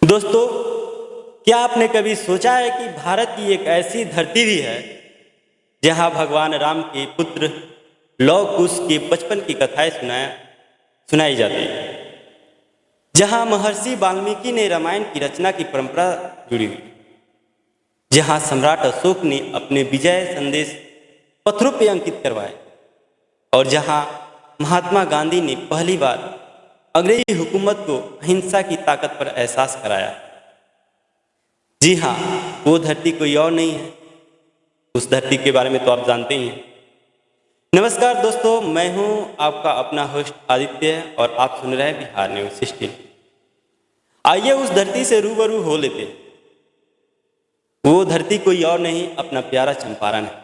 दोस्तों, क्या आपने कभी सोचा है कि भारत की एक ऐसी धरती भी है जहां भगवान राम के पुत्र लव कुश के बचपन की कथाएं सुनाई जाती है, जहां महर्षि वाल्मीकि ने रामायण की रचना की परंपरा जुड़ी हुई, जहां सम्राट अशोक ने अपने विजय संदेश पत्थरों पर अंकित करवाए और जहां महात्मा गांधी ने पहली बार अंग्रेजी हुकूमत को अहिंसा की ताकत पर एहसास कराया। जी हाँ, वो धरती कोई और नहीं है। उस धरती के बारे में तो आप जानते ही हैं। नमस्कार दोस्तों, मैं हूं आपका अपना होस्ट आदित्य और आप सुन रहे हैं बिहार न्यूज 16। आइए उस धरती से रूबरू हो लेते हैं। वो धरती कोई और नहीं, अपना प्यारा चंपारण है।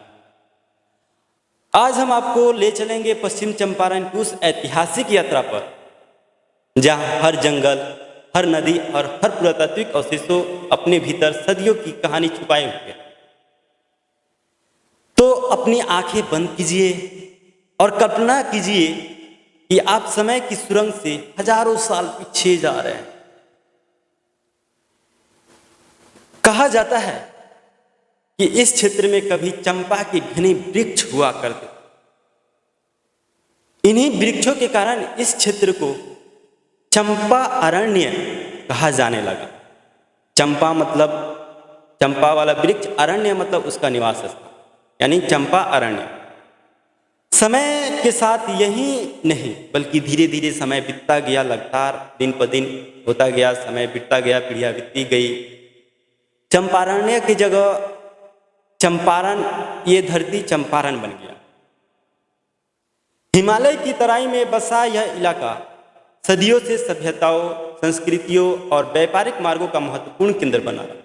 आज हम आपको ले चलेंगे पश्चिम चंपारण की उस ऐतिहासिक यात्रा पर जहाँ हर जंगल, हर नदी और हर पुरातात्विक अवशेषों अपने भीतर सदियों की कहानी छुपाए हुए हैं। तो अपनी आंखें बंद कीजिए और कल्पना कीजिए कि आप समय की सुरंग से हजारों साल पीछे जा रहे हैं। कहा जाता है कि इस क्षेत्र में कभी चंपा के घने वृक्ष हुआ करते। इन्हीं वृक्षों के कारण इस क्षेत्र को चंपा अरण्य कहा जाने लगा। चंपा मतलब चंपा वाला वृक्ष, अरण्य मतलब उसका निवास स्थान, यानी चंपा अरण्य। समय के साथ यही नहीं बल्कि धीरे धीरे समय बीतता गया, लगातार दिन पर दिन होता गया, समय बीतता गया, पीढ़ियां बीतती गई। चंपारण्य की जगह चंपारण, ये धरती चंपारण बन गया। हिमालय की तराई में बसा यह इलाका सदियों से सभ्यताओं, संस्कृतियों और व्यापारिक मार्गों का महत्वपूर्ण केंद्र बना रहा।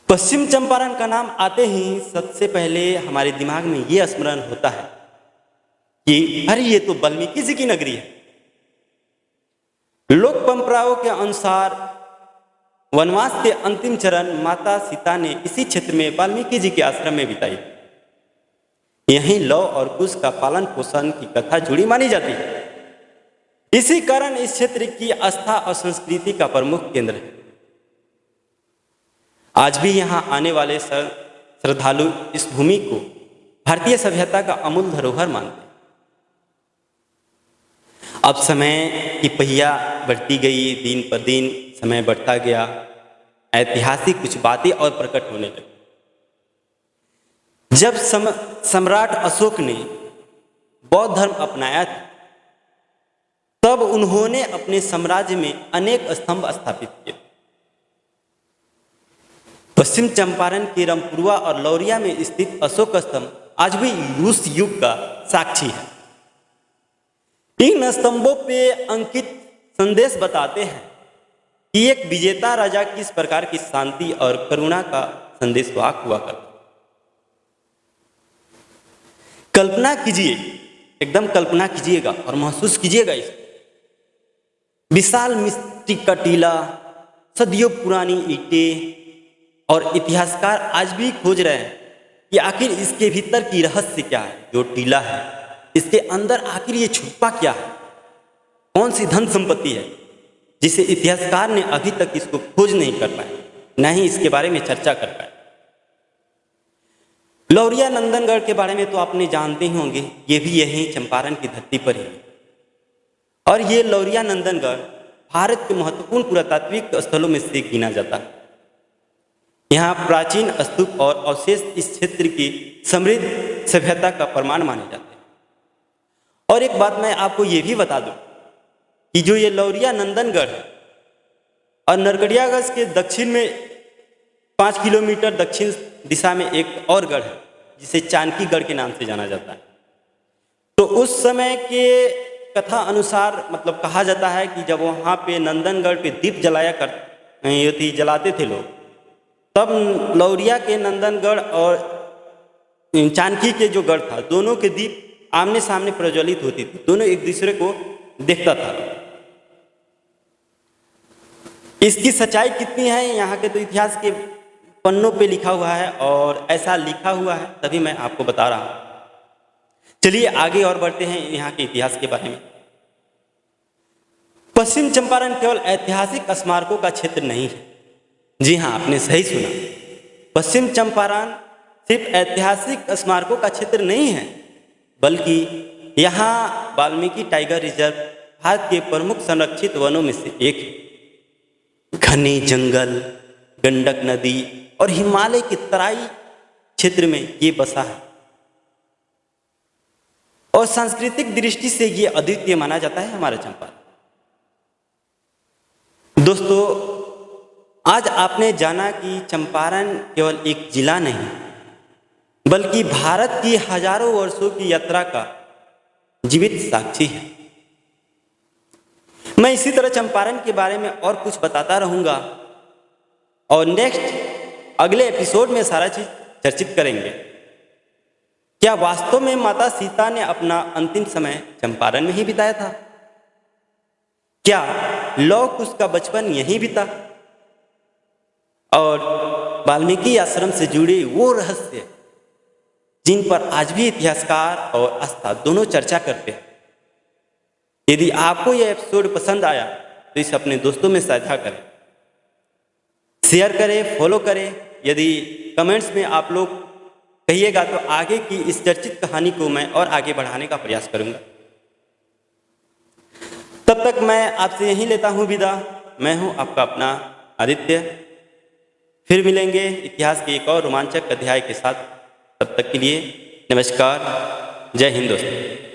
पश्चिम चंपारण का नाम आते ही सबसे पहले हमारे दिमाग में यह स्मरण होता है कि अरे ये तो वाल्मीकि जी की नगरी है। लोक परंपराओं के अनुसार वनवास के अंतिम चरण माता सीता ने इसी क्षेत्र में वाल्मीकि जी के आश्रम में बिताई। यहीं लव और कुश का पालन पोषण की कथा जुड़ी मानी जाती है। इसी कारण इस क्षेत्र की आस्था और संस्कृति का प्रमुख केंद्र है। आज भी यहां आने वाले श्रद्धालु इस भूमि को भारतीय सभ्यता का अमूल्य धरोहर मानते हैं। अब समय की पहिया बढ़ती गई, दिन पर दिन समय बढ़ता गया, ऐतिहासिक कुछ बातें और प्रकट होने लगी। जब सम्राट अशोक ने बौद्ध धर्म अपनाया था, तब उन्होंने अपने साम्राज्य में अनेक स्तंभ स्थापित किए। पश्चिम चंपारण के रामपुरवा और लौरिया में स्थित अशोक स्तंभ आज भी उस युग का साक्षी है। इन स्तंभों पे अंकित संदेश बताते हैं कि एक विजेता राजा किस प्रकार की शांति और करुणा का संदेशवाहक हुआ करता। कल्पना कीजिए, एकदम कल्पना कीजिएगा और महसूस कीजिएगा इस विशाल मिट्टी का टीला, सदियों पुरानी ईंटें, और इतिहासकार आज भी खोज रहे हैं कि आखिर इसके भीतर की रहस्य क्या है। जो टीला है, इसके अंदर आखिर ये छुपा क्या है, कौन सी धन संपत्ति है जिसे इतिहासकार ने अभी तक इसको खोज नहीं कर पाए, न ही इसके बारे में चर्चा कर पाए। लौरिया नंदनगढ़ के बारे में तो आपने जानते ही होंगे, ये भी यहीं चंपारण की धरती पर ही है। और ये लौरिया नंदनगढ़ भारत के महत्वपूर्ण पुरातात्विक स्थलों में से गिना जाता है। यहाँ प्राचीन स्तूप और अवशेष इस क्षेत्र की समृद्ध सभ्यता का प्रमाण माने जाते हैं। और एक बात मैं आपको ये भी बता दूं कि जो ये लौरिया नंदनगढ़ है और नरकटियागंज के दक्षिण में 5 किलोमीटर दक्षिण दिशा में एक और गढ़ है जिसे चाणक्यगढ़ के नाम से जाना जाता है। तो उस समय के कथा अनुसार मतलब कहा जाता है कि जब वहाँ पे नंदनगढ़ पे दीप जलाते थे लोग, तब लौरिया के नंदनगढ़ और चाणक्य के जो गढ़ था, दोनों के दीप आमने सामने प्रज्वलित होती थी, दोनों एक दूसरे को देखता था। इसकी सच्चाई कितनी है यहाँ के तो इतिहास के पन्नों पे लिखा हुआ है, और ऐसा लिखा हुआ है तभी मैं आपको बता रहा हूँ। चलिए आगे और बढ़ते हैं यहाँ के इतिहास के बारे में। पश्चिम चंपारण केवल ऐतिहासिक स्मारकों का क्षेत्र नहीं है। जी हाँ, आपने सही सुना। पश्चिम चंपारण सिर्फ ऐतिहासिक स्मारकों का क्षेत्र नहीं है, बल्कि यहाँ वाल्मीकि टाइगर रिजर्व भारत के प्रमुख संरक्षित वनों में से एक है। घने जंगल, गंडक नदी और हिमालय के तराई क्षेत्र में ये बसा है और सांस्कृतिक दृष्टि से ये अद्वितीय माना जाता है हमारा चंपारण। दोस्तों, आज आपने जाना कि चंपारण केवल एक जिला नहीं, बल्कि भारत की हजारों वर्षों की यात्रा का जीवित साक्षी है। मैं इसी तरह चंपारण के बारे में और कुछ बताता रहूंगा और नेक्स्ट अगले एपिसोड में सारा चीज चर्चित करेंगे। क्या वास्तव में माता सीता ने अपना अंतिम समय चंपारण में ही बिताया था? क्या लौह कुश का बचपन यहीं बीता? और वाल्मीकि आश्रम से जुड़े वो रहस्य जिन पर आज भी इतिहासकार और आस्था दोनों चर्चा करते हैं। यदि आपको यह एपिसोड पसंद आया तो इसे अपने दोस्तों में साझा करें, शेयर करें, फॉलो करें। यदि कमेंट्स में आप लोग कहिएगा तो आगे की इस चर्चित कहानी को मैं और आगे बढ़ाने का प्रयास करूंगा। तब तक मैं आपसे यहीं लेता हूं विदा। मैं हूं आपका अपना आदित्य। फिर मिलेंगे इतिहास के एक और रोमांचक अध्याय के साथ। तब तक के लिए नमस्कार। जय हिंद दोस्तों।